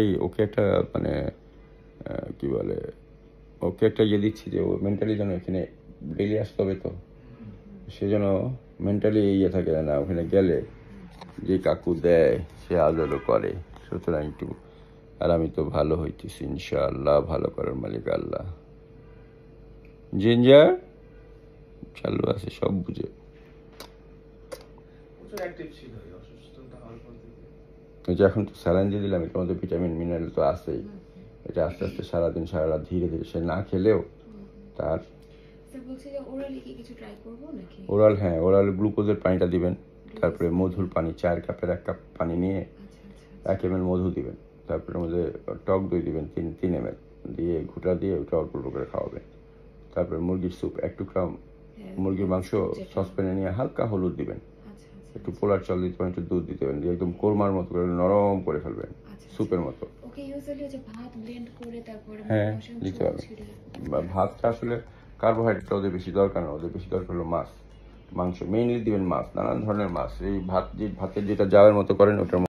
এই ওকে একটা মানে কি বলে, ওকে একটা ইয়ে দিচ্ছি যে ও মেন্টালি যেন এখানে ডেলি আসতে হবে, তো সে যেন মেন্টালি ইয়ে থাকে না, ওখানে গেলে যে কাকু দেয় সে আদরও করে। সুতরাং একটু, আর আমি তো ভালো হইতেছি ইনশাআল্লাহ, ভালো করার মালিক আল্লাহ। জিঞ্জার চালু আছে, সব বুঝে। এখন তো স্যালাইন দিয়ে দিলাম, এটার মধ্যে ভিটামিন মিনারেল তো আছেই। এটা আস্তে আস্তে সারাদিন সারা রাত ধীরে ধীরে সে না খেলেও তার ওরাল, হ্যাঁ ওরাল গ্লুকোজের পানিটা দিবেন, তারপরে মধুর পানি 4 কাপের 1 কাপ পানি নিয়ে 1 ml মধু দিবেন, তারপরে মধ্যে টক দই দিবেন 3 ml দিয়ে ঘুটা দিয়ে ওটা অল্প অল্প করে খাওয়াবেন। তারপরে মুরগির স্যুপ 1 টুকরা মুরগির মাংস সসপ্যানে নিয়ে হালকা হলুদ দিবেন, একটু পোলার চাল দিতে পারেন, একটু দুধ দিতে পারেন, দিয়ে একদম কোরমার মতো করে নরম করে ফেলবেন, স্যুপের মতো। হ্যাঁ দিতে পারবেন। ভাতটা আসলে কার্বোহাইড্রেটটা ওদের বেশি দরকার না, ওদের বেশি দরকার হলো মাছ, মাংস মেইনলি দিবেন, মাছ, নানান ধরনের মাছ। এই ভাতের যেটা জাওয়ের মতো করেন ওটার